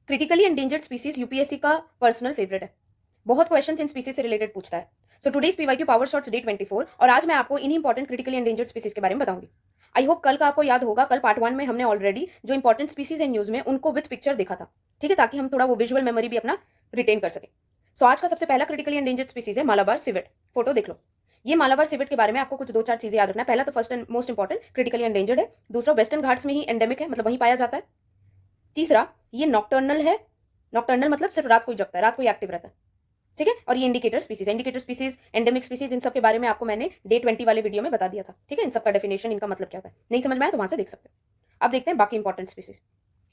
Critically endangered species UPSC का personal favourite है। बहुत क्वेश्चंस इन स्पीसीज से रिलेटेड पूछता है। So today's PYQ power shots day 24 और आज मैं आपको इन्हीं इंपॉर्टेंट क्रिटिकली एंडेंजर्ड स्पीसीज के बारे में बताऊंगी। आई होप कल का आपको याद होगा, कल पार्ट 1 में हमने ऑलरेडी जो इंपॉर्टेंट स्पीसीज है न्यूज में उनको विद पिक्चर देखा था, ठीक है, ताकि हम थोड़ा वो विजुअल मेमोरी भी अपना रिटेन कर सके। सो आज का सबसे पहला क्रिटिकली एंडेंजर्ड स्पीसीज है मालाबार सिवेट। फोटो देख लो। ये मालाबार सिवेट के बारे में आपको कुछ दो चार चीजें याद रखना है। पहला तो first and most important critically endangered है। दूसरा वेस्टर्न घाट्स में ही एंडेमिक है, मतलब वहीं पाया जाता है। तीसरा ये नॉक्टर्नल है। नॉक्टर्नल मतलब सिर्फ रात को ही जगता है, रात को ही एक्टिव रहता है, ठीक है। और ये indicator species endemic species in सब के बारे में आपको मैंने डे 20 वाले वीडियो में बता दिया था, ठीक है। इन सब का डेफिनेशन, इनका मतलब क्या होता है, नहीं समझ में आया तो वहां से देख सकते हो। अब देखते हैं बाकी इंपॉर्टेंट स्पीसीज।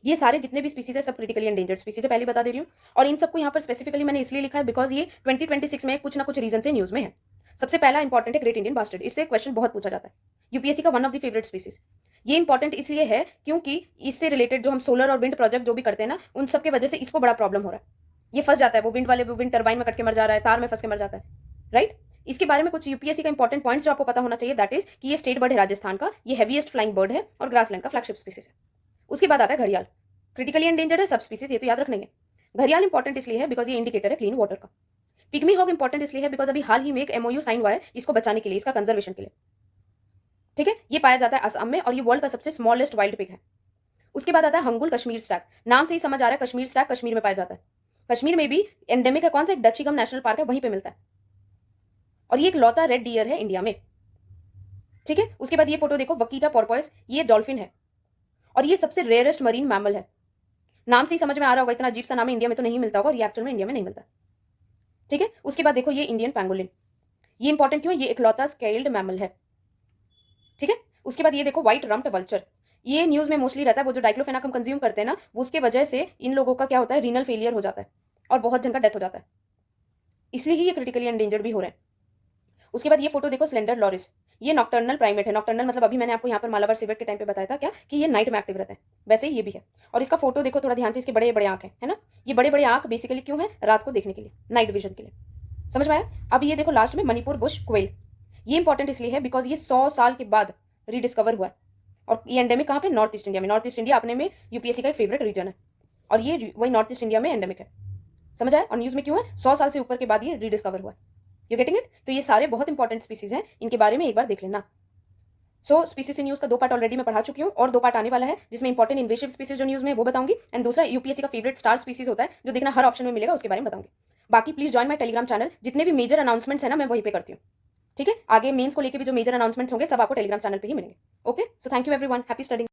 ये सारे जितने भी स्पीसीज है सब क्रिटिकली एंडेंजर्ड स्पीसीज है, पहले बता दे रही हूँ। और इन सबको यहाँ पर स्पेसिफिकली मैंने इसलिए लिखा है बिकॉज ये 2026 में कुछ ना कुछ रीजन से न्यूज में है। सबसे पहला इंपॉर्टेंट है ग्रेट इंडियन बास्टर्ड। इससे क्वेश्चन बहुत पूछा जाता है, यूपीएससी का one of the favourite species. ये इंपॉर्टेंट इसलिए है क्योंकि इससे रिलेटेड जो हम सोलर और विंड प्रोजेक्ट जो भी करते हैं ना, उन सब की वजह से इसको बड़ा प्रॉब्लम हो रहा है। ये फंस जाता है, वो विंड वाले वो विंड टरबाइन में कट के मर जा रहा है, तार में फंस के मर जाता है, राइट। इसके बारे में कुछ यूपीएससी का इंपॉर्टेंट पॉइंट्स जो आपको पता होना चाहिए, दैट इज कि ये स्टेट बर्ड है राजस्थान का, ये हैवीएस्ट फ्लाइंग बर्ड है और ग्रासलैंड का फ्लैगशिप स्पीसीज है। उसके बाद आता है घड़ियाल। क्रिटिकली एंडेंजर्ड है सब स्पीसीज, ये तो याद रखना है। घड़ियाल इंपॉर्टेंट इसलिए है बिकॉज ये इंडिकेटर है क्लीन वाटर का। पिग्मी हॉग इंपॉर्टेंट इसलिए है बिकॉज अभी हाल ही में एक एमओयू साइन हुआ है इसको बचाने के लिए, इसका कंजर्वेशन के लिए, ठीक है। ये पाया जाता है असम में और ये वर्ल्ड का सबसे स्मॉलेस्ट वाइल्ड पिग है। उसके बाद आता है हंगुल कश्मीर स्टैग। नाम से ही समझ आ रहा है कश्मीर स्टैग कश्मीर में पाया जाता है। कश्मीर में भी एंडेमिक है, कौन सा, एक डचीगम नेशनल पार्क है, वहीं पे मिलता है। और ये एक लौता रेड डियर है इंडिया में, ठीक है। उसके बाद ये फोटो देखो, वकीटा पोर्पोइस, ये डॉल्फिन है और ये सबसे रेयरेस्ट मरीन मैमल है। नाम से ही समझ में आ रहा होगा, इतना अजीब सा नाम है, इंडिया में तो नहीं मिलता होगा और ये एक्चुअल में इंडिया में नहीं मिलता, ठीक है। उसके बाद देखो ये इंडियन पैंगोलिन। ये इंपॉर्टेंट क्यों है, ये इकलौता स्केल्ड मैमल है, ठीक है। उसके बाद ये देखो व्हाइट रम्प्ड वल्चर। ये न्यूज में मोस्टली रहता है, वो जो डाइक्लोफेनाक हम कंज्यूम करते हैं ना, उसके वजह से इन लोगों का क्या होता है, रीनल फेलियर हो जाता है और बहुत जन का डेथ हो जाता है, इसलिए ही ये क्रिटिकली एंडेंजर्ड भी हो रहे हैं। उसके बाद ये फोटो देखो, स्लेंडर लॉरिस। ये नॉक्टर्नल प्राइमेट है। नॉक्टर्नल मतलब अभी मैंने आपको यहाँ पर मालाबार सिवेट के टाइम पे बताया था क्या कि ये नाइट में एक्टिव रहता है, वैसे ही ये भी है। और इसका फोटो देखो थोड़ा ध्यान से, इसके बड़े बड़े आंख है ना। ये बड़े बड़े आंख बेसिकली क्यों है, रात को देखने के लिए, नाइट विजन के लिए, समझ में आया। अब ये देखो लास्ट में मणिपुर बुश क्वेल। ये इंपॉर्टेंट इसलिए है बिकॉज ये 100 साल के बाद रीडिस्कवर हुआ है और ये एंडेमिक कहाँ पे, नॉर्थ ईस्ट इंडिया में। नॉर्थ ईस्ट इंडिया अपने में यूपीएससी का एक फेवरेट रीजन है और ये वही नॉर्थ ईस्ट इंडिया में एंडेमिक है, समझ आया। और न्यूज में क्यों है, 100 साल से ऊपर के बाद ये रीडिस्कवर हुआ है, यू गेटिंग इट। तो ये सारे बहुत इंपॉर्टेंट स्पीसीज हैं, इनके बारे में एक बार देख लेना। सो स्पीसीज न्यूज का 2 पार्ट ऑलरेडी मैं पढ़ा चुकी हूँ और 2 पार्ट आने वाला है जिसमें इंपॉर्टेंट इन्वेसिव स्पीसीज जो न्यूज में वो बताऊंगी, एंड दूसरा यूपीएससी का फेवरेट स्टार स्पीसीज होता है जो देखना हर ऑप्शन में मिलेगा, उसके बारे में बताऊंगी। बाकी please join my Telegram channel, जितने भी मेजर अनाउंसमेंट्स है ना मैं वहीं पे करती हूँ, ठीक है। आगे मेंस को लेकर भी जो मेजर अनाउंसमेंट्स होंगे सब आपको टेलीग्राम चैनल पे ही मिलेंगे। Okay, so thank you everyone, happy studying.